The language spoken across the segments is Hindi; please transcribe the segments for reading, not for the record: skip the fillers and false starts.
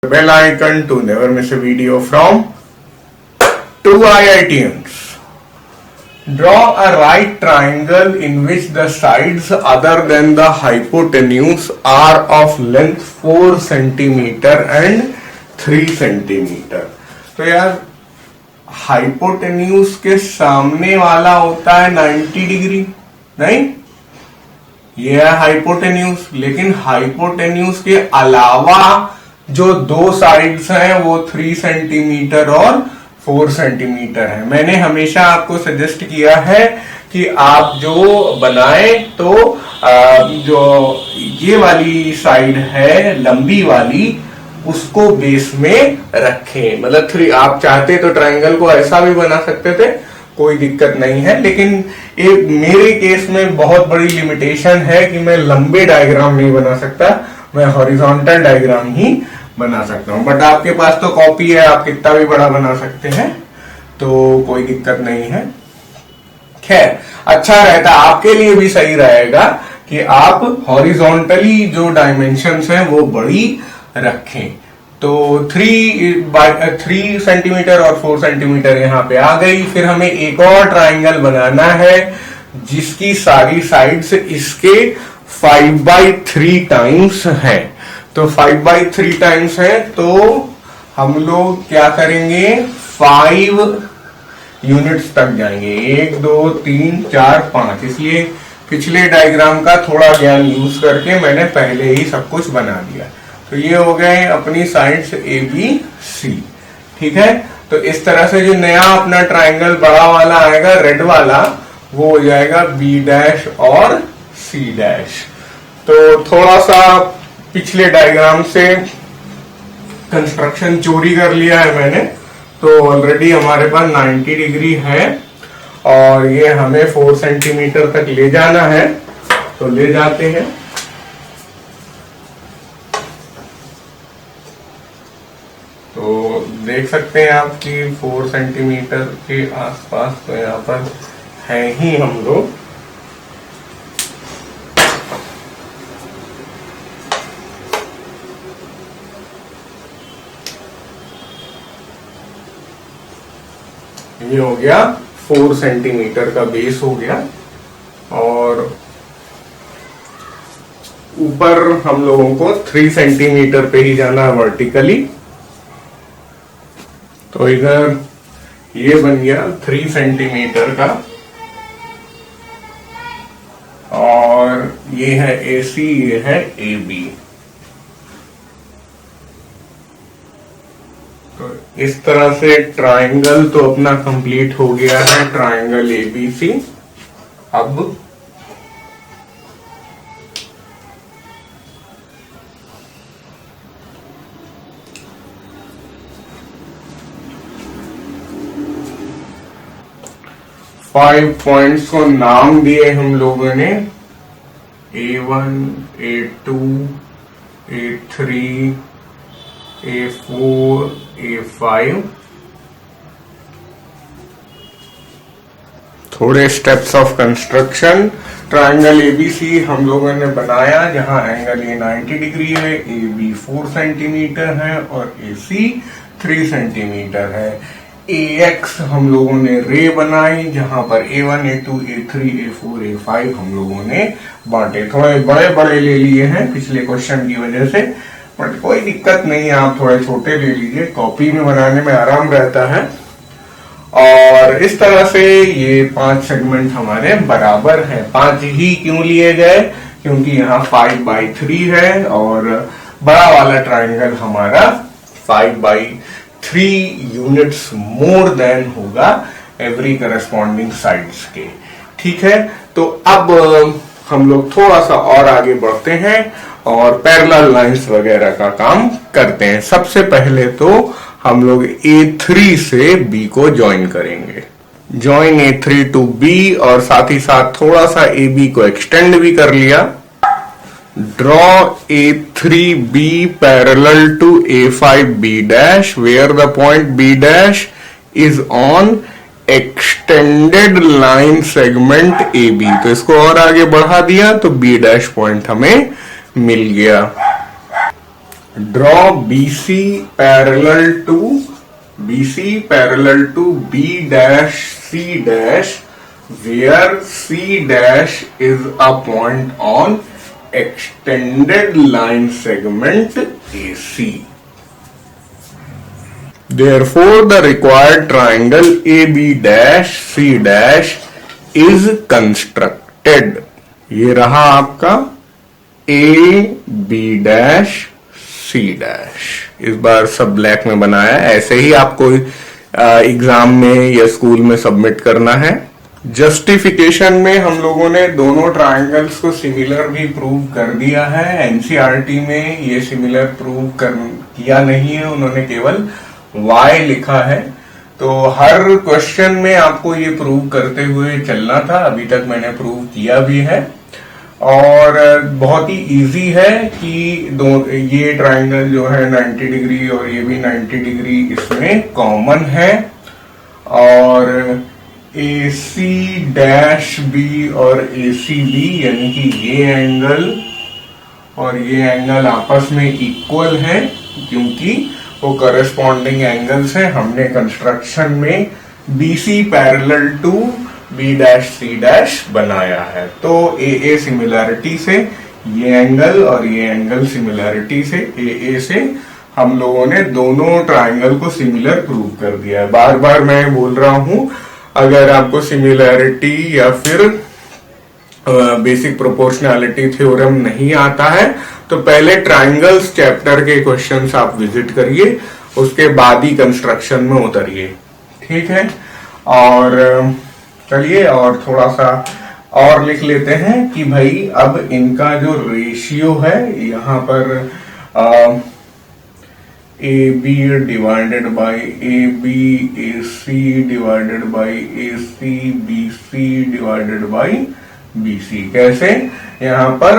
bell icon to never miss a video from two IITians. Draw a right triangle in which the sides other than the hypotenuse are of length 4 cm and 3 cm. तो यार हाइपोटेन्यूज के सामने वाला होता है 90 डिग्री, नहीं? ये है हाइपोटेन्यूज, लेकिन हाइपोटेन्यूज के अलावा जो दो साइड्स हैं वो 3 सेंटीमीटर और 4 सेंटीमीटर है। मैंने हमेशा आपको सजेस्ट किया है कि आप जो बनाए तो जो ये वाली साइड है लंबी वाली उसको बेस में रखें। मतलब 3 आप चाहते तो ट्रायंगल को ऐसा भी बना सकते थे, कोई दिक्कत नहीं है, लेकिन एक मेरे केस में बहुत बड़ी लिमिटेशन है कि मैं लंबे डायग्राम नहीं बना सकता, मैं हॉरिजॉन्टल डायग्राम ही बना सकता हूं। बट आपके पास तो कॉपी है, आप कितना भी बड़ा बना सकते हैं, तो कोई दिक्कत नहीं है। खैर, अच्छा रहता, आपके लिए भी सही रहेगा कि आप हॉरिजॉन्टली जो डायमेंशंस हैं वो बड़ी रखें। तो 3 सेंटीमीटर और 4 सेंटीमीटर यहाँ पे आ गई। फिर हमें एक और ट्राइंगल बनाना है जिसकी सारी साइड्स इसके 5/3 टाइम्स है। तो 5/3 टाइम्स है, तो हम लोग क्या करेंगे, 5 यूनिट्स तक जाएंगे, 1 2 3 4 5। इसलिए पिछले डायग्राम का थोड़ा ज्ञान यूज करके मैंने पहले ही सब कुछ बना दिया। तो ये हो गए अपनी साइड्स ABC, ठीक है। तो इस तरह से जो नया अपना ट्राइंगल बड़ा वाला आएगा रेड वाला, वो हो जाएगा B' और C'। तो थोड़ा सा पिछले डायग्राम से कंस्ट्रक्शन चोरी कर लिया है मैंने, तो ऑलरेडी हमारे पास 90 डिग्री है और ये हमें 4 सेंटीमीटर तक ले जाना है, तो ले जाते हैं। तो देख सकते हैं आप कि 4 सेंटीमीटर के आसपास तो यहाँ पर है ही हम लोग। ये हो गया 4 सेंटीमीटर का बेस हो गया, और ऊपर हम लोगों को 3 सेंटीमीटर पे ही जाना है वर्टिकली। तो इधर ये बन गया 3 सेंटीमीटर का, और ये है AC, ये है AB। तो इस तरह से ट्रायंगल तो अपना कंप्लीट हो गया है, ट्रायंगल ABC। अब 5 पॉइंट्स को नाम दिए हम लोगों ने, A1, A2, A3, A4, A5। थोड़े steps of construction. Triangle ABC हम लोगों ने बनाया जहां एंगल A 90 डिग्री है, AB 4 सेंटीमीटर है और AC 3 सेंटीमीटर है। AX हम लोगों ने रे बनाई जहां पर A1, A2, A3, A4, A5 हम लोगों ने बांटे। थोड़े बड़े बड़े ले लिए हैं पिछले क्वेश्चन की वजह से, बट कोई दिक्कत नहीं है, आप थोड़े छोटे ले लीजिए, कॉपी में बनाने में आराम रहता है। और इस तरह से ये 5 सेगमेंट हमारे बराबर हैं। 5 ही क्यों लिए गए, क्योंकि यहाँ 5/3 है और बड़ा वाला ट्राइंगल हमारा 5/3 यूनिट्स मोर देन होगा एवरी करस्पॉन्डिंग साइड्स के, ठीक है। तो अब हम लोग थोड़ा सा और आगे बढ़ते हैं और पैरेलल लाइंस वगैरह का काम करते हैं। सबसे पहले तो हम लोग A3 से B को ज्वाइन करेंगे, ज्वाइन A3 टू B, और साथ ही साथ थोड़ा सा AB को एक्सटेंड भी कर लिया। Draw A3B parallel to A5B' where the point B' is on extended line segment AB। तो इसको और आगे बढ़ा दिया तो B' पॉइंट हमें मिल गया। Draw BC parallel to B dash C dash where C dash is a point on extended line segment AC. Therefore, the required triangle AB dash C dash is constructed. ये रहा आपका AB dash C dash. इस बार सब ब्लैक में बनाया है, ऐसे ही आपको एग्जाम में या स्कूल में सबमिट करना है। जस्टिफिकेशन में हम लोगों ने दोनों ट्रायंगल्स को सिमिलर भी प्रूव कर दिया है। एनसीईआरटी में ये सिमिलर प्रूव किया नहीं है, उन्होंने केवल y लिखा है। तो हर क्वेश्चन में आपको ये प्रूव करते हुए चलना था, अभी तक मैंने प्रूव किया भी है। और बहुत ही इजी है कि ये ट्रायंगल जो है 90 डिग्री और ये भी 90 डिग्री इसमें कॉमन है। और AC डैश बी और ACB यानी कि ये एंगल और ये एंगल आपस में इक्वल है, क्योंकि वो करस्पॉन्डिंग एंगल्स हैं। हमने कंस्ट्रक्शन में BC parallel to B dash C dash बनाया है। तो AA सिमिलैरिटी से ये एंगल और ये एंगल सिमिलैरिटी से AA से हम लोगों ने दोनों ट्रायंगल को सिमिलर प्रूव कर दिया है। बार बार मैं बोल रहा हूं, अगर आपको सिमिलैरिटी या फिर बेसिक प्रोपोर्शनैलिटी थ्योरम नहीं आता है तो पहले ट्रायंगल्स चैप्टर के क्वेश्चंस आप विजिट करिए, उसके बाद ही कंस्ट्रक्शन में उतरिए, ठीक है। और चलिए और थोड़ा सा और लिख लेते हैं कि भाई अब इनका जो रेशियो है यहाँ पर AB divided by AB AC divided by AC BC divided by BC, कैसे? यहाँ पर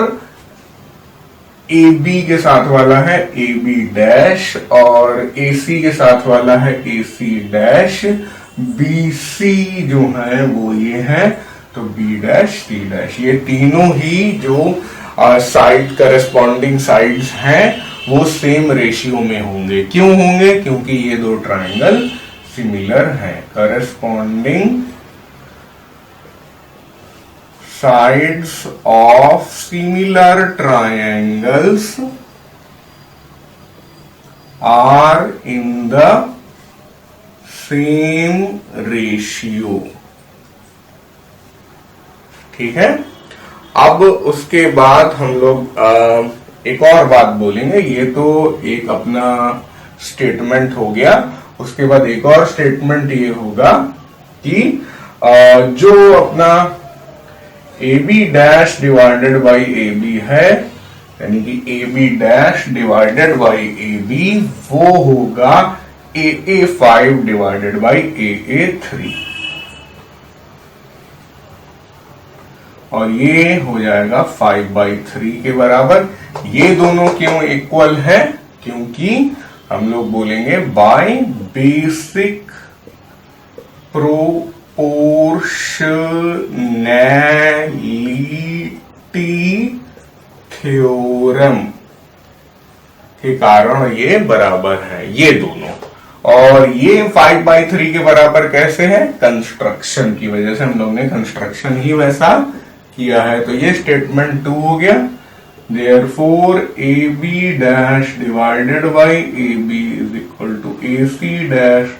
AB के साथ वाला है AB डैश और AC के साथ वाला है AC डैश, BC जो है वो ये है तो B डैश C डैश। ये तीनों ही जो साइड करस्पॉन्डिंग साइड्स हैं वो सेम रेशियो में होंगे। क्यों होंगे? क्योंकि ये दो ट्रायंगल सिमिलर हैं। Corresponding sides of similar triangles are in the same ratio, ठीक है। अब उसके बाद हम लोग एक और बात बोलेंगे। ये तो एक अपना स्टेटमेंट हो गया, उसके बाद एक और स्टेटमेंट ये होगा कि जो अपना AB dash divided by AB है, यानी कि AB dash divided by AB वो होगा AA5 डिवाइडेड बाई AA3, और ये हो जाएगा 5/3 के बराबर। ये दोनों क्यों इक्वल है? क्योंकि हम लोग बोलेंगे बाय बेसिक प्रोपोर्शनैलिटी थ्योरम के कारण ये बराबर है, ये दोनों। और ये 5/3 के बराबर कैसे है? कंस्ट्रक्शन की वजह से, हम लोग ने कंस्ट्रक्शन ही वैसा किया है। तो ये स्टेटमेंट 2 हो गया। Therefore AB dash divided by AB is equal to AC dash,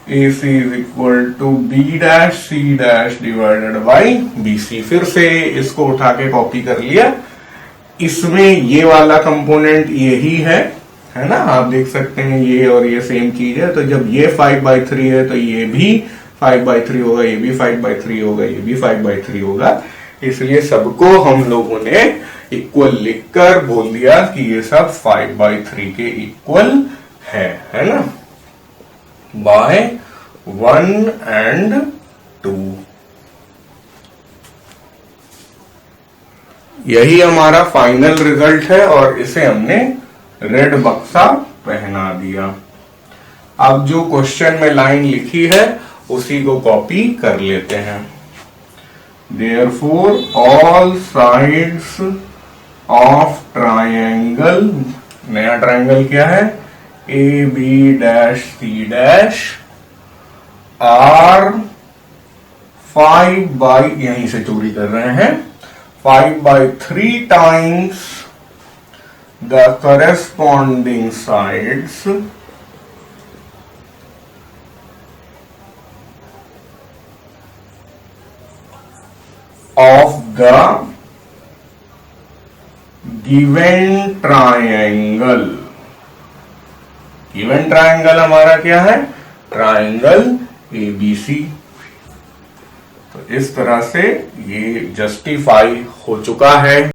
AC is equal to B dash C dash divided by BC। फिर से इसको उठा के कॉपी कर लिया। इसमें ये वाला कंपोनेंट यही है ना, आप देख सकते हैं ये और ये सेम चीज है। तो जब ये 5/3 है तो ये भी 5/3 होगा, ये भी 5/3 होगा, ये भी 5/3 होगा। इसलिए सबको हम लोगों ने इक्वल लिखकर बोल दिया कि ये सब 5/3 के इक्वल है ना, बाय 1 and 2। यही हमारा फाइनल रिजल्ट है और इसे हमने रेड बक्सा पहना दिया। अब जो क्वेश्चन में लाइन लिखी है उसी को कॉपी कर लेते हैं। Therefore all sides of triangle नया ट्राइंगल क्या है, A B dash C dash are 5 by, यहीं से चोरी कर रहे हैं, 5/3 times the corresponding sides of the given triangle. Given triangle हमारा क्या है, ट्रायंगल एबीसी। तो इस तरह से ये जस्टिफाई हो चुका है।